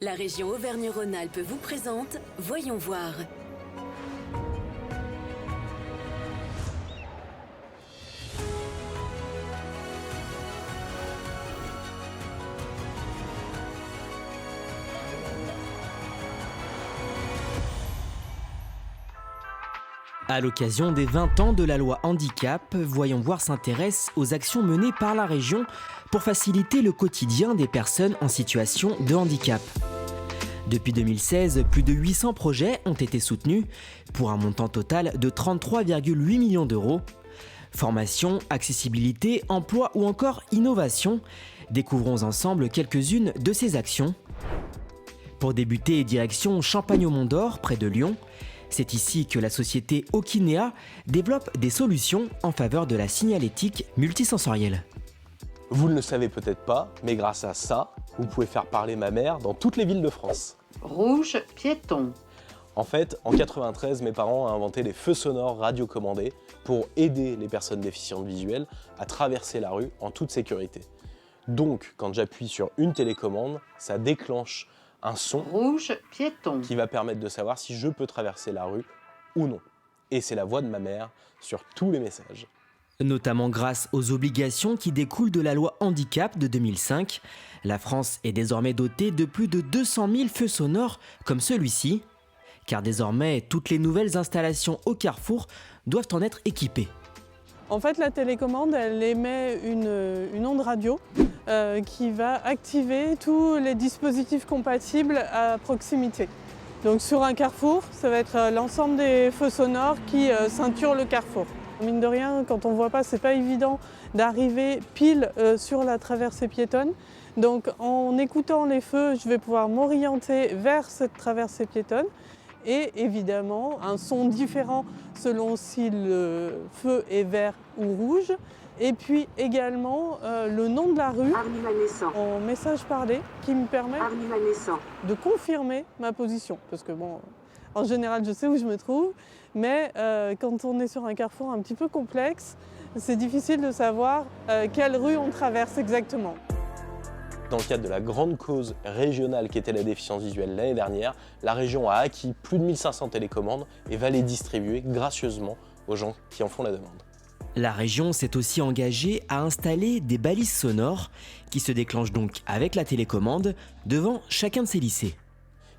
La région Auvergne-Rhône-Alpes vous présente Voyons Voir. À l'occasion des 20 ans de la loi handicap, Voyons Voir s'intéresse aux actions menées par la région pour faciliter le quotidien des personnes en situation de handicap. Depuis 2016, plus de 800 projets ont été soutenus pour un montant total de 33,8 millions d'euros. Formation, accessibilité, emploi ou encore innovation, découvrons ensemble quelques-unes de ces actions. Pour débuter, direction Champagne-au-Mont-d'Or, près de Lyon. C'est ici que la société Okeenea développe des solutions en faveur de la signalétique multisensorielle. Vous ne le savez peut-être pas, mais grâce à ça, vous pouvez faire parler ma mère dans toutes les villes de France. Rouge, piéton. En fait, en 93, mes parents ont inventé les feux sonores radiocommandés pour aider les personnes déficientes visuelles à traverser la rue en toute sécurité. Donc, quand j'appuie sur une télécommande, ça déclenche un son Rouge, piéton. qui va permettre de savoir si je peux traverser la rue ou non. Et c'est la voix de ma mère sur tous les messages. Notamment grâce aux obligations qui découlent de la loi handicap de 2005, la France est désormais dotée de plus de 200 000 feux sonores comme celui-ci, car désormais toutes les nouvelles installations au carrefour doivent en être équipées. En fait, la télécommande, elle émet une onde radio qui va activer tous les dispositifs compatibles à proximité. Donc sur un carrefour, ça va être l'ensemble des feux sonores qui ceinturent le carrefour. Mine de rien, quand on ne voit pas, c'est pas évident d'arriver pile sur la traversée piétonne. Donc en écoutant les feux, je vais pouvoir m'orienter vers cette traversée piétonne. Et évidemment, un son différent selon si le feu est vert ou rouge. Et puis également le nom de la rue en message parlé qui me permet de confirmer ma position. Parce que bon, en général, je sais où je me trouve, mais quand on est sur un carrefour un petit peu complexe, c'est difficile de savoir quelle rue on traverse exactement. Dans le cadre de la grande cause régionale qui était la déficience visuelle l'année dernière, la région a acquis plus de 1500 télécommandes et va les distribuer gracieusement aux gens qui en font la demande. La région s'est aussi engagée à installer des balises sonores qui se déclenchent donc avec la télécommande devant chacun de ses lycées.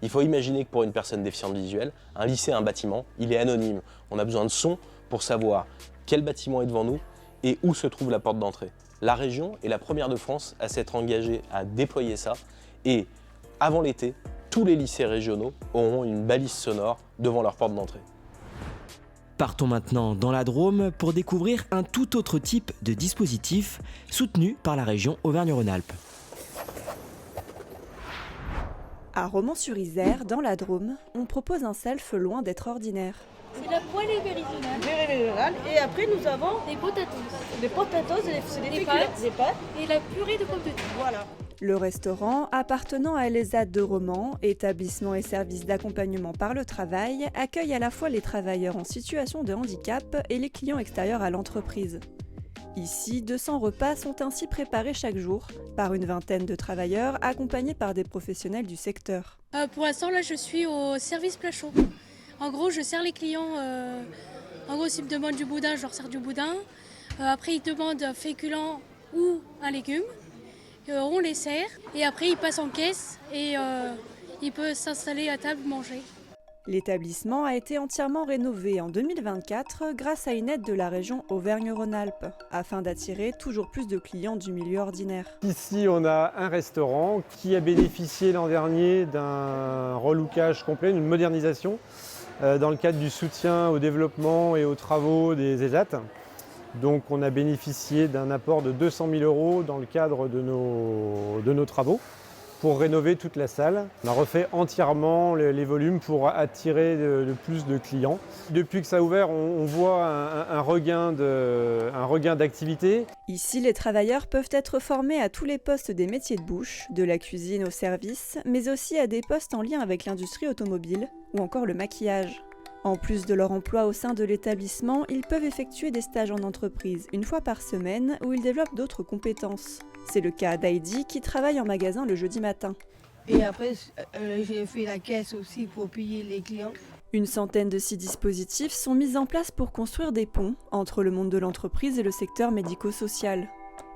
Il faut imaginer que pour une personne déficiente visuelle, un lycée, un bâtiment, il est anonyme. On a besoin de son pour savoir quel bâtiment est devant nous et où se trouve la porte d'entrée. La région est la première de France à s'être engagée à déployer ça et avant l'été, tous les lycées régionaux auront une balise sonore devant leur porte d'entrée. Partons maintenant dans la Drôme pour découvrir un tout autre type de dispositif soutenu par la région Auvergne-Rhône-Alpes. À Romans-sur-Isère, dans la Drôme, on propose un self loin d'être ordinaire. C'est la poêlée méridionale. Et après, nous avons Les potatoes. des potatoes, c'est des Des féculents, pâtes. des pâtes. Et la purée de pommes de terre. Voilà. Le restaurant, appartenant à l'ESAT de Romans, établissement et service d'accompagnement par le travail, accueille à la fois les travailleurs en situation de handicap et les clients extérieurs à l'entreprise. Ici, 200 repas sont ainsi préparés chaque jour par une vingtaine de travailleurs accompagnés par des professionnels du secteur. Pour l'instant, là, je suis au service plat chaud. En gros, je sers les clients. En gros, s'ils me demandent du boudin, je leur sers du boudin. Après, ils demandent un féculent ou un légume. On les sert. Et après, ils passent en caisse et ils peuvent s'installer à table, manger. L'établissement a été entièrement rénové en 2024 grâce à une aide de la région Auvergne-Rhône-Alpes, afin d'attirer toujours plus de clients du milieu ordinaire. Ici, on a un restaurant qui a bénéficié l'an dernier d'un relookage complet, d'une modernisation, dans le cadre du soutien au développement et aux travaux des ESAT. Donc on a bénéficié d'un apport de 200 000 € dans le cadre de nos travaux pour rénover toute la salle. On a refait entièrement les volumes pour attirer de plus de clients. Depuis que ça a ouvert, on voit un regain d'activité. Ici, les travailleurs peuvent être formés à tous les postes des métiers de bouche, de la cuisine au service, mais aussi à des postes en lien avec l'industrie automobile ou encore le maquillage. En plus de leur emploi au sein de l'établissement, ils peuvent effectuer des stages en entreprise une fois par semaine où ils développent d'autres compétences. C'est le cas d'Heidi qui travaille en magasin le jeudi matin. Et après, j'ai fait la caisse aussi pour payer les clients. Une centaine de 6 dispositifs sont mis en place pour construire des ponts entre le monde de l'entreprise et le secteur médico-social.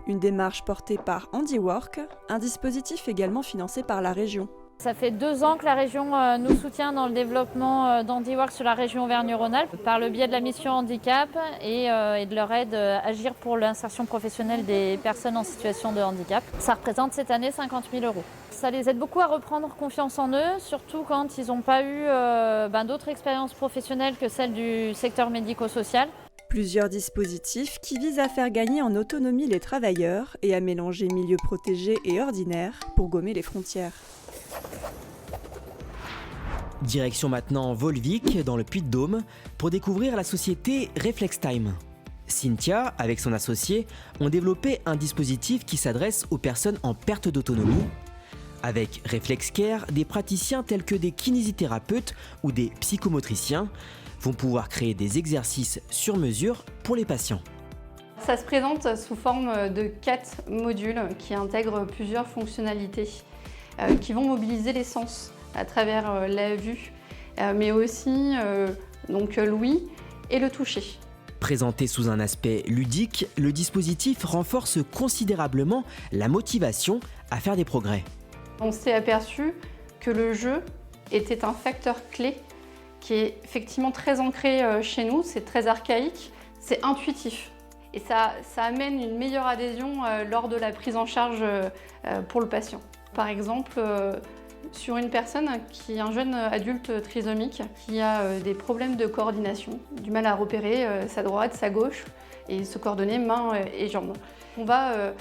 Une démarche portée par Handiwork, un dispositif également financé par la région. Ça fait 2 ans que la région nous soutient dans le développement d'Handiwork sur la région Auvergne-Rhône-Alpes par le biais de la mission handicap et de leur aide à agir pour l'insertion professionnelle des personnes en situation de handicap. Ça représente cette année 50 000 €. Ça les aide beaucoup à reprendre confiance en eux, surtout quand ils n'ont pas eu d'autres expériences professionnelles que celles du secteur médico-social. Plusieurs dispositifs qui visent à faire gagner en autonomie les travailleurs et à mélanger milieu protégé et ordinaire pour gommer les frontières. Direction maintenant Volvic, dans le Puy-de-dome, pour découvrir la société Reflextime. Cynthia, avec son associé, ont développé un dispositif qui s'adresse aux personnes en perte d'autonomie. Avec Reflexcare, des praticiens tels que des kinésithérapeutes ou des psychomotriciens vont pouvoir créer des exercices sur mesure pour les patients. Ça se présente sous forme de 4 modules qui intègrent plusieurs fonctionnalités qui vont mobiliser les sens à travers la vue, mais aussi l'ouïe et le toucher. Présenté sous un aspect ludique, le dispositif renforce considérablement la motivation à faire des progrès. On s'est aperçu que le jeu était un facteur clé qui est effectivement très ancré chez nous, c'est très archaïque, c'est intuitif. Et ça amène une meilleure adhésion lors de la prise en charge pour le patient. Par exemple, sur une personne un jeune adulte trisomique qui a des problèmes de coordination, du mal à repérer sa droite, sa gauche et se coordonner mains et jambes. On va,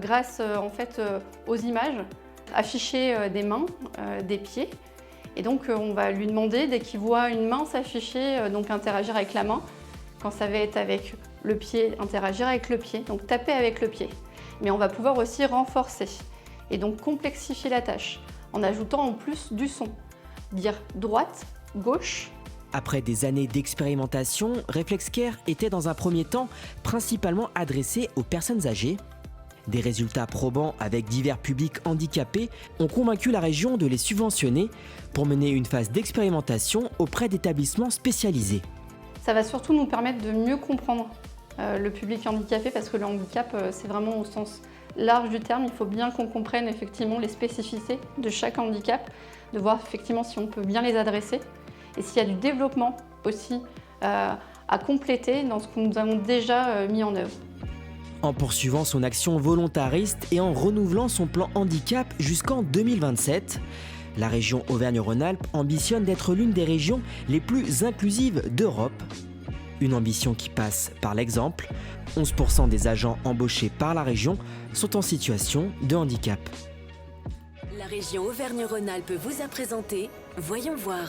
grâce aux images, afficher des mains, des pieds. Et donc on va lui demander, dès qu'il voit une main s'afficher, donc interagir avec la main. Quand ça va être avec le pied, interagir avec le pied, donc taper avec le pied. Mais on va pouvoir aussi renforcer et donc complexifier la tâche en ajoutant en plus du son. Dire droite, gauche. Après des années d'expérimentation, Reflexcare était dans un premier temps principalement adressé aux personnes âgées. Des résultats probants avec divers publics handicapés ont convaincu la région de les subventionner pour mener une phase d'expérimentation auprès d'établissements spécialisés. Ça va surtout nous permettre de mieux comprendre le public handicapé parce que le handicap, c'est vraiment au sens large du terme. Il faut bien qu'on comprenne effectivement les spécificités de chaque handicap, de voir effectivement si on peut bien les adresser et s'il y a du développement aussi à compléter dans ce que nous avons déjà mis en œuvre. En poursuivant son action volontariste et en renouvelant son plan handicap jusqu'en 2027, la région Auvergne-Rhône-Alpes ambitionne d'être l'une des régions les plus inclusives d'Europe. Une ambition qui passe par l'exemple. 11% des agents embauchés par la région sont en situation de handicap. La région Auvergne-Rhône-Alpes vous a présenté Voyons Voir.